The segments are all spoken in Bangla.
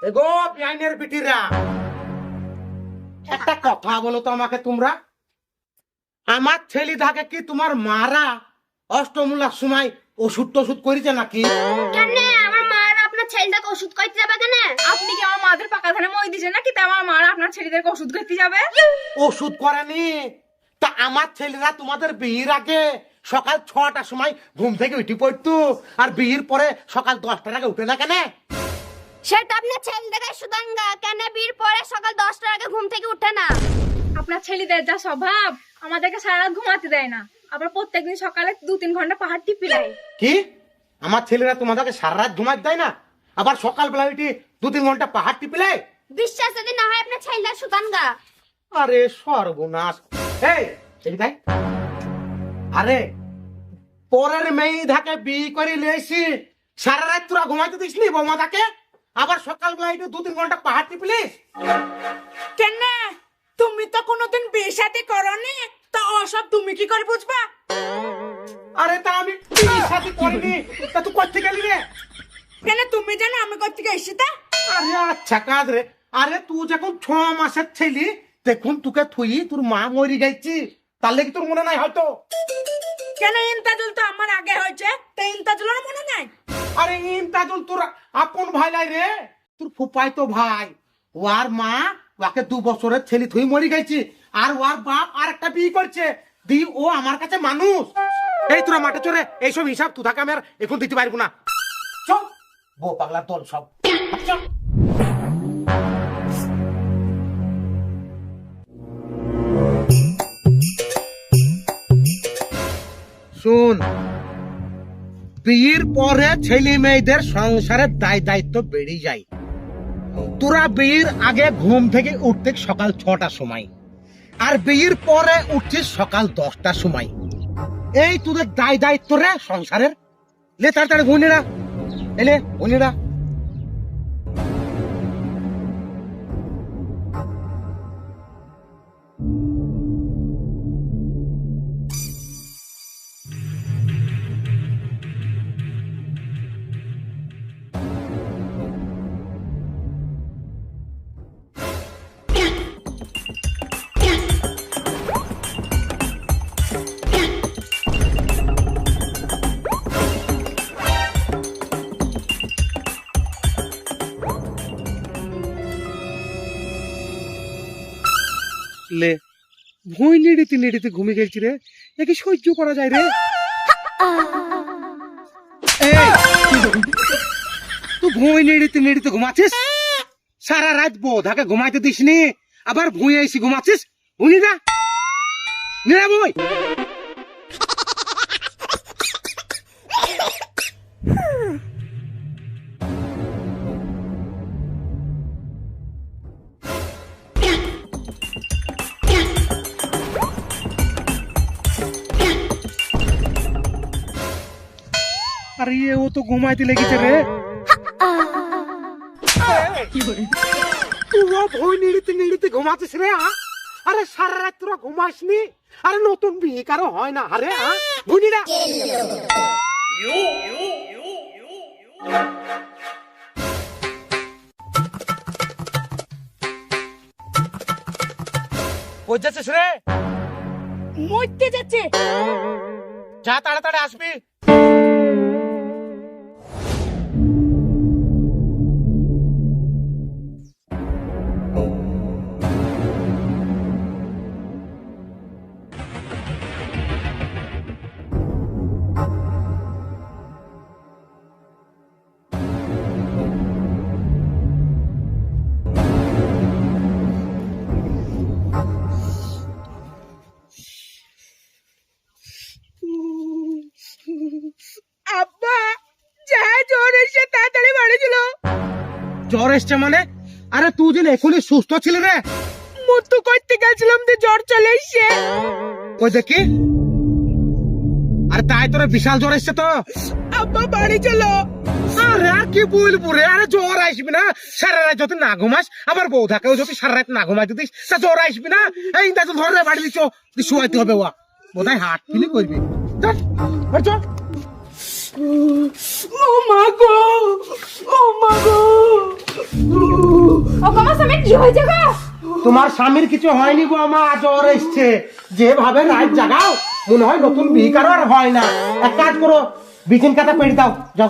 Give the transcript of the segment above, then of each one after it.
এগো বিআইনের বিটিরা, একটা কথা বলো তো আমাকে তোমরা, আমার ছেলে থাকে কি তোমার মারা অষ্টমূলার সময় ওষুধ টষুধ করেছে নাকি? কেন আমার মায়ের আপনার ছেলেটাকে ওষুধ খাইতে যাবে কেন? আপনি কি আমার মাদের পাকা ধানে মই দিয়েছেন নাকি তা আমার মা আপনার ছেলেদেরকে ওষুধ খেতে যাবে? ওষুধ করেনি তা আমার ছেলেরা তোমাদের বিয়ের আগে সকাল 6টার সময় ঘুম থেকে উঠে পড়তো, আর বিয়ের পরে সকাল 10টার আগে উঠে না কেন? সেটা আপনার ছেলেটাকে সুদাঙ্গা কেন বিয়ের পরে সকাল 10টার আগে ঘুম থেকে উঠে না? আপনার ছেলেদের যা স্বভাব, আমাদেরকে সারা রাত ঘুমাতে দেয় না, আবার প্রত্যেকদিন সকালে 2-3 ঘন্টা পাহাড় টিপি দেয়। কি আমার ছেলেরা তোমাদেরকে সারা রাত ঘুমাতে দেয় না, আবার সকালবেলা উঠে 2-3 ঘন্টা পাহাড় টিপিলে? বিশ্বাস যদি না হয় আপনার ছেলেটা সুদাঙ্গা। আরে সর্বনাশ! এই এদিকে আয়। আরে পরের মেয়ে ধাকে বিয়ে করে লিয়েছি, সারা রাত তোরা ঘুমাইতে দিসনি বৌমা তাকে, আবার সকালবেলা একটু 2-3 ঘন্টা পাহাড় টিপলিস কেন? তুমি তো কোনোদিন বিয়ে শাদী করনি, তা ওসব তুমি কি করে বুঝবা? আরে তা আমি বিয়ে শাদী করিনি, তা তুই কোথা থেকে এলি রে? কেন তুমি জানো আমি কোথেকে এসেছি তা? আরে আচ্ছা কাজ রে, আরে তুই যখন 6 মাসের ছেলি দেখুন তোকে থুই তোর মা মরি গেছি, তাহলে কি তোর মনে নাই হয়তো? কেন ইন্তাজুল তো আমার আগে হয়েছে, তা ইন্তাজুলের মনে নাই? আরে ইমতাজুল তোর আপন ভাই নাই রে, তোর ফুপাই তো ভাই, ওর মা ওকে 2 বছরের ছেলে থুই মরি গেছি, আর ওর বাপ আর একটা বিয়ে করছে, দি ও আমার কাছে মানুষ। এই তোরা মাঠে চলে এইসব হিসাব তুই থাকে আমি আর এখন দিতে পারবো না, চল বউ পাগলা দল সব চল। শোন, বিয়ের পরে ছেলে মেয়েদের সংসারের দায় দায়িত্ব বেড়ে যায়। তোরা বিয়ের আগে ঘুম থেকে উঠতে সকাল 6টার সময়, আর বিয়ের পরে উঠছিস সকাল 10টার সময়। এই তোদের দায় দায়িত্ব রে সংসারের। লে তাড়াতাড়ি ঘুনিরা এলে ঘুনিরা। লে ভুঁই নেড়িতে নেড়িতে ঘুমিয়ে গেছি রে, একে সহ্য করা যায় রে? এই, তুই ভুঁই নেড়িতে নেড়িতে ঘুমাচ্ছিস, সারা রাত বোধাকে ঘুমাইতে দিসনি, আবার ভুঁয়ে এসে ঘুমাচ্ছিস? ভুঁই না নিরা বই। আরে ও তো ঘুমাইতে লেগেছে রে। তোরা ভয় নিড়িতে নিড়িতে ঘুমাচ্ছিস রে? আরে সারা রাত তোরা ঘুমাসনি? আরে নতুন বিয়ে কারো হয় না? আরে ভুনিরা কই যাচ্ছিস রে? মরতে যাচ্ছে। যা তাড়াতাড়ি আসবি। আব্বা যা জ্বর এসে তাড়াতাড়ি বাড়ি ছিল। জ্বর এসছে মানে? আরে তুই যেন এখনই সুস্থ ছিল রে। মুতু করতে গেছিলাম তো জ্বর চলে এসছে। কই দেখি। আরে তাই তোর বিশাল জ্বর এসছে তো। আব্বা বাড়ি চলো। আরে আর কি বলবো রে, আরে জ্বর আসবি না? সারা রাত যদি না ঘুমাস, আবার বউ থাকেও যদি সারা রাত না ঘুমাইতে দিস, তা জ্বর আসবি না? এই দাদু ধরে বাড়ি দিচ্ছ, শুয়াইতে হবে ওয়া, বোধহয় হাট ফিলি করবি। চল চল। ও মা গো, ও মা। ও আমার স্বামী কি হয়েছে গো? তোমার স্বামীর কিছু হয়নি গো, আমার জ্বর এসছে। যেভাবে রাত জাগাও মনে হয় নতুন বিয়ে কারো আর হয় না। এক কাজ করো, বিচিন কাটা পেড়ে দাও, যাও।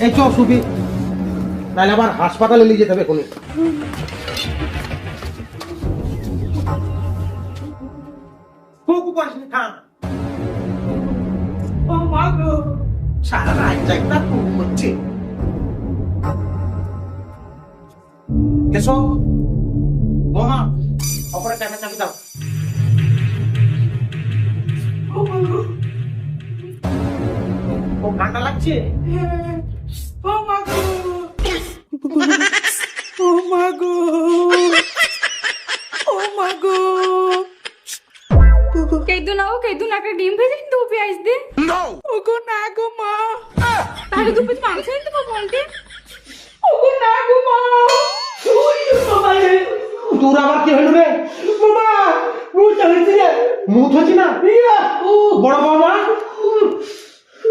এই চো সুবি, নাহলে আবার হাসপাতালে নিয়ে যেতে হবে এখনই। কুকু পাশে থাম। ও মা গো, সারা রাত জাগতা কুকু করছে। কেসো বোমা, অপরে টাকা চাবি দাও। ও ঠান্ডা লাগছে? ও মা গো, ও মা গো, ও মা গো। কেইদুন একটা ডিম ভেজে দু পেঁয়াজ দে। ওগো না গো মা, তাহলে দু পিস মাংস এনে দেবো বলতে। ওগো না গো মা। ওই বাবা রে, তোর আবার কি হইল রে? বাবা মুখ হয়েছে রে। মুখ হচ্ছে না? ও বড় বাবা,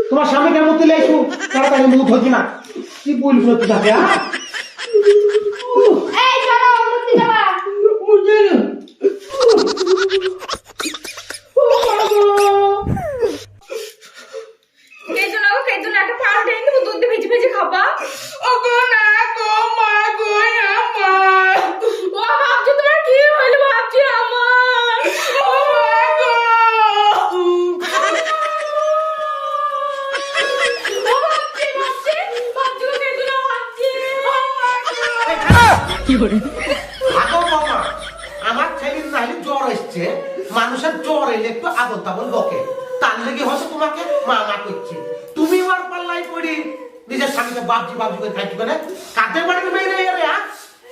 তোমার স্বামী কেমন তুলে আইসু, তাড়াতাড়ি মুখ হচ্ছে না। কি বলবো তুই তাকে? এই চলো মুক্তি যাবা। মুঝে কেইদুন একটা পাউডার এনে দেবো, দুধ দিয়ে ভেজে ভেজে খাবা। ওগো না গো মা গো আমার। ও ভাবছি তোমার কি হইলো, ভাবছি আমার। ও মা গো। আগো বাবা, আমার ছেলের নাহলে জ্বর এসছে। মানুষের জ্বর এলে একটু আদর তাবল বকে, তার লেগে হয়তো তোমাকে মা মা করছে। তুমি আমার পাল্লাই পড়ি নিজের স্বামীকে বাবজি বাবজি করে খাইছি কেন? কাদের বাড়িতে মেয়ে রে?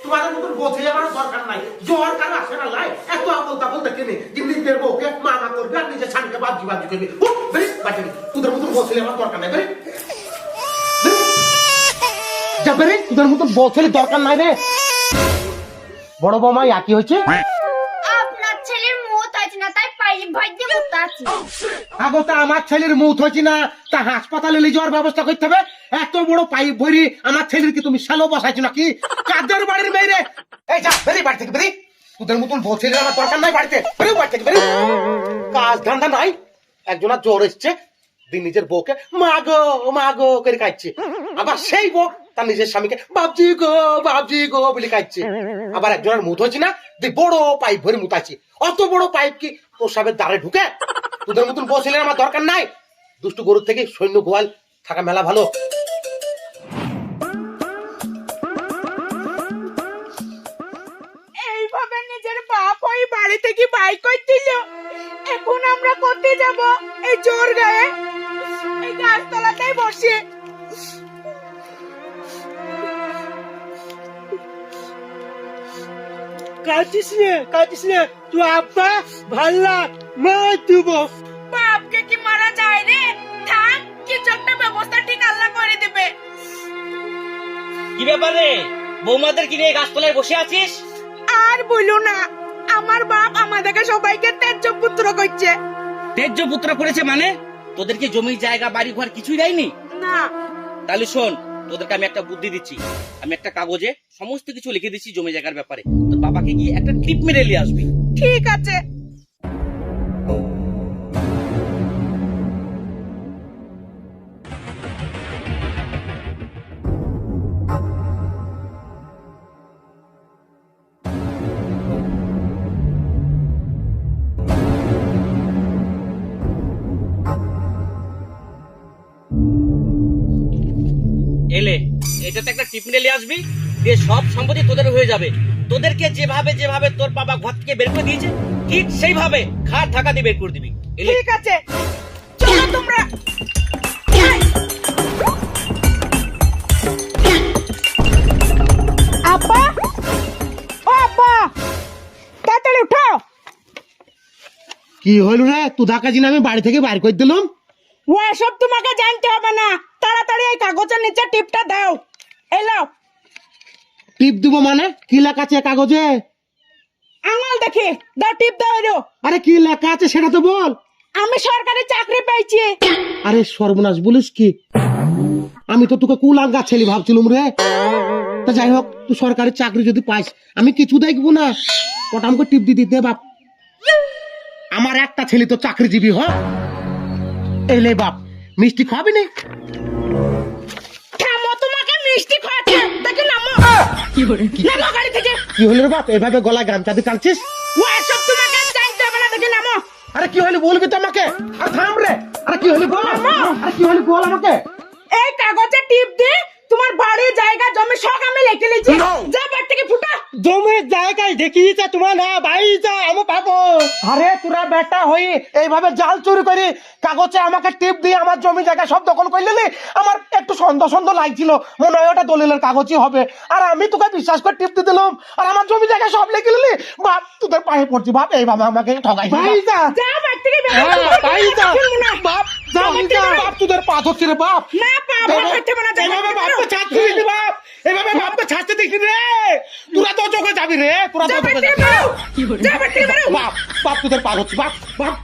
তোমাদের মতন বোঝে যাবার দরকার নাই। জ্বর কারো আসে না লাই, এত আবল তাবল দেখে নি। নিজের বউকে মা মা করবে আর নিজের স্বামীকে বাবজি বাবজি করবে। বেরি বাচ্চা, তোদের মতন বোঝে আমার দরকার নাই। বেরি যা, বেরি, তোদের মতন বোঝে দরকার নাই রে। বড় বৌমা একই হয়েছে। আপনার ছেলের মুখ আছে না, তাই পাইপ ভয় দিয়ে মুক্ত আছে। আগত আমার ছেলের মৌত হয়েছে না, তা হাসপাতালে নিয়ে যাওয়ার ব্যবস্থা করতে হবে। এত বড় পাইপ ভরি আমার ছেলের কি তুমি শ্যালো বসাইছো নাকি? কাদের বাড়ির মেয়ে রে? এই যা, বেরি বাড়ি থেকে বেরি। তোদের মতন বউ ছেলের আমার দরকার নাই বাড়িতে। বেরি বাড়ি থেকে বেরি। কাজ ধান্দা নাই, একজনের জ্বর এসছে, দিন নিজের বউকে মা গো করে কাঁদছে। আবার সেই বউ তার নিজের স্বামীকে বাবজি গো বলে কাঁদছে। আবার একজনের মুত হয়েছে না, বড় পাইপ ভরে মুতাইছি। অত বড় পাইপ কি প্রসাবের দ্বারে ঢুকে? তোদের মতন বউ ছেলের আমার দরকার নাই। দুষ্টু গরুর থেকে সৈন্য গোয়াল থাকা মেলা ভালো। এইভাবে নিজের বাপ ওই বাড়ি থেকে বাই করছিল। এখন আমরা কোথায় যাব? এই জোর গায়ে এই গাছতলাতেই বসে। কাটিস নে তুই আব্বা ভাল্লা মার দিব। বাপকে কি মারা যায় রে? থাক, কিছু একটা ব্যবস্থা ঠিক আল্লাহ করে দেবে। কি ব্যাপারে বৌমাদের কি নিয়ে গাছতলায় বসে আছিস? আর বলো না, আমার বাপ আমাদেরকে সবাইকে ত্যায্য পুত্র করছে। তেজ্য পুত্র করেছে মানে? তোদেরকে জমি জায়গা বাড়ি ঘর কিছুই দেয়নি? না, তাহলে শোন, তোদেরকে আমি একটা বুদ্ধি দিচ্ছি। আমি একটা কাগজে সমস্ত কিছু লিখে দিচ্ছি জমি জায়গার ব্যাপারে। তোর বাবাকে গিয়ে একটা ক্লিপ মেরে নিয়ে আসবি। ঠিক আছে। এলে এটাতে একটা টিপ মেরে নিয়ে আসবি, দিয়ে সব সম্পত্তি তোদের হয়ে যাবে। তোদেরকে যেভাবে যেভাবে তোর বাবা ঘর থেকে বের করে দিয়েছে, ঠিক সেইভাবে ঘাট ঢাকা দিয়ে বের করে দিবি। এলে ঠিক আছে, চলো তোমরা। আব্বা, ও আব্বা, তাড়াতাড়ি উঠো। কি হইল রে? তুদা কাজি আমি বাড়ি থেকে বাইর করে দিলাম। ও এসব তোমাকে জানতে হবে না। তাড়াতাড়ি এই কাগজের নিচে টিপটা দাও। এই নাও। টিপ দিব মানে? কি লেখা আছে কাগজে? আঙুল দেখি দাও, টিপ দাও। এরো আরে কি লেখা আছে সেটা তো বল। আমি সরকারি চাকরি পেয়েছি। আরে সর্বনাশ বলিস কি, আমি তো তোকে কুলাঙ্গা ছেলে ভাবছিলাম রে। তা যাই হোক, তুই সরকারি চাকরি যদি পাইস আমি কিছু দেখবো না, ওটা আমাকে টিপ দিয়ে দিতে বাপ। আমার একটা ছেলে তো চাকরিজীবী হোক। এলে বাপ মিষ্টি খাবি নি? থামো, তোমাকে মিষ্টি খাওয়াচ্ছে, দেখে নামো। নামো গাড়ি থেকে। কি হলো রে বাপ, এভাবে গলায় গামছা দিয়ে টানছিস? ও এসব তোমাকে জানতে হবে না, দেখে নামো। আরে কি হলো বলবি তো আমাকে? আরে থাম রে, আরে কি হলো বল, আরে কি হলো বল আমাকে। এই কাগজে টিপ দিয়ে তোমার বাড়ি জায়গা জমি সব আমি লিখে লিখি। যা বাড়ি থেকে ফুটা। জমির জায়গায় দেখিয়েছে তোমার না ভাই, যা আমি পাবো। আরে তোরা বেটা হই এইভাবে জাল চুরি করি কাগজে আমাকে টিপ দিয়ে আমার জমি জায়গা সব দখল করলি নি। আমার একটু সন্দেহ সন্দেহ লাগছিল, মনে হয় ওটা দলিলের কাগজই হবে। আর আমি তোকে বিশ্বাস করে টিপ দিয়ে দিলাম, আর আমার জমি জায়গা সব লিখে নিলি। বাপ তোদের পায়ে পড়ছি বাপ, এইভাবে আমাকে ঠকাই ভাই। যা যা বাড়ি থেকে বের হও। ভাই যা বাপ, যা বাপ তোদের পা ধরছি রে বাপ। না পাবো হচ্ছে না, যাই এইভাবে বাপকে ছাড়তে দিবি বাপ, এইভাবে বাপকে ছাড়তে দিবি রে। তোরা তো চোখে যাবি রে, তোরা তো চোখে যাবি। যা বাড়ি থেকে বের হও। বাপ বাপ তোদের পা ধরছি বাপ, বাপ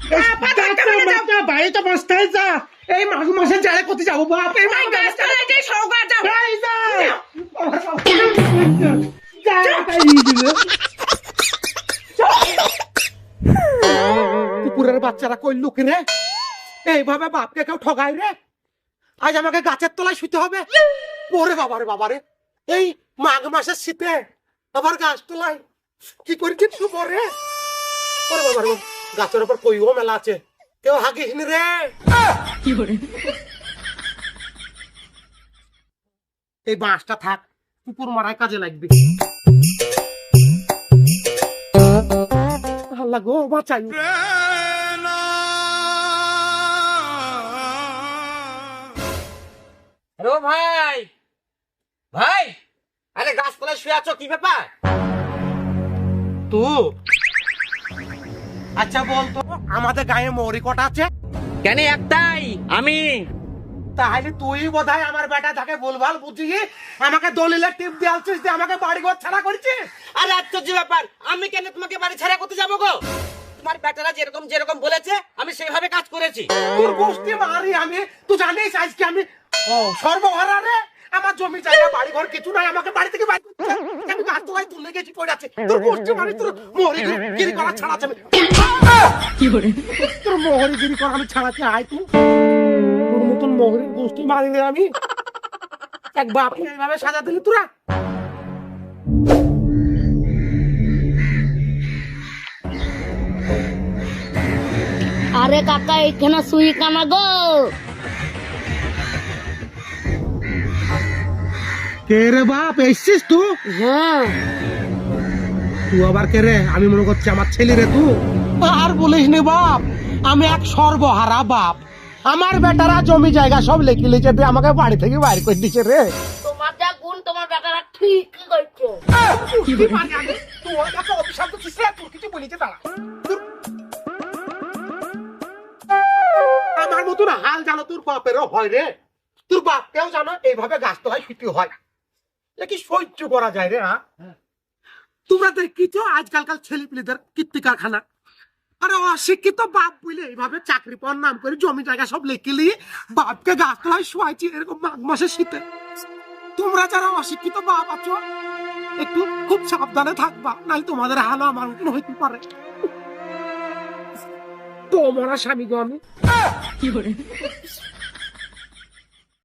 বাড়ি তো বসতে যা। এই মাঘ মাসে জালে কোথায় যাবো বাপ? এই মাঘ গাছ তলায় যাই সৌগা যাও। কুকুরের বাচ্চারা কই লুকি রে, এইভাবে বাপকে কেউ ঠগাই রে। আজ আমাকে গাছের তলায় শুতে হবে। ওরে বাবারে বাবারে, এই মাঘ মাসের শীতে আবার গাছ তলায় কি করেছিস শুভ রে? ওরে বাবারে, গাছের উপর কইও মেলা আছে, কেউ হাগিস নি রে। এই বাঁশটা থাক, কুকুর মারায় কাজে লাগবে। আল্লাহ গো বাঁচাই। হ্যালো ভাই, ভাই, আরে গাছতলায় শুয়ে আছো, কি ব্যাপার? তো আচ্ছা বলতো, আমাদের গায়ে মৌরি কটা আছে? কেন একটাই, আমি। তাহলে তুই বোধহয় আমার বেটা যাকে ভুলভাল বুঝিয়ে আমাকে দলিলের টিপ দিয়ে আসছিস, দিয়ে আমাকে বাড়ি ঘর ছাড়া করেছিস। আরে আশ্চর্য ব্যাপার, আমি কেন তোমাকে বাড়ি ছাড়া করতে যাবো গো? তোমার বেটারা যেরকম যেরকম বলেছে আমি সেইভাবে কাজ করেছি। তোর গোষ্ঠী মারি আমি, তুই জানিস আজকে আমি সর্বহারা রে। আমার জমি জায়গা বাড়ি ঘর কিছু নাই, আমাকে বাড়ি থেকে বাইরে করতে চায়। আমি গাছ তলায় তুলে গেছি পড়ে আছে। তোর গোষ্ঠী মারি, তোর মোহরিগিরি করা ছাড়াচ্ছে আমি। তোর মোহরিগিরি করা আমি ছাড়াতে আয় তুই। তোর মতন মোহরির গোষ্ঠী মারি রে আমি। এক বাপকে এইভাবে সাজা দিলি তোরা। আরে কাকা এখানে শুই কানা গো। কে রে বাপ, এসছিস তুই? হ্যাঁ তুই আবার কে রে? আমি মনে করছি আমার ছেলে রে তুই। আর বলিস নি বাপ, আমি এক সর্বহারা বাপ। আমার বেটারা জমি জায়গা সব লেখি লিখে দিয়ে আমাকে বাড়ি থেকে বাইরে করে দিচ্ছে রে। তোমার যা গুণ তোমার বেটারা ঠিক করছে। তোর কাছে অভিশাপ দিচ্ছিস রে, তোর কিছু বলিতে দাঁড়া। আমার মতন হাল জানো তোর বাপেরও হয় রে। তোর বাপকেও জানো এইভাবে গাছ তলায় শুতে হয়। এ কি সহ্য করা যায় রে? হ্যাঁ, তোমরা দেখিছো আজকালকার ছেলেপিলেদের কীর্তি কারখানা। আরে অশিক্ষিত বাপ বলে এইভাবে চাকরি পাওয়ার নাম করে জমি জায়গা সব লেখে নিয়ে বাপকে গাছ তলায় শুয়াইছি এরকম মাঘ মাসের শীতে। তোমরা যারা অশিক্ষিত বাপ আছো একটু খুব সাবধানে থাকবা, নাই তোমাদের হাল আমার মতন হইতে পারে। তোমার স্বামী গো আমি।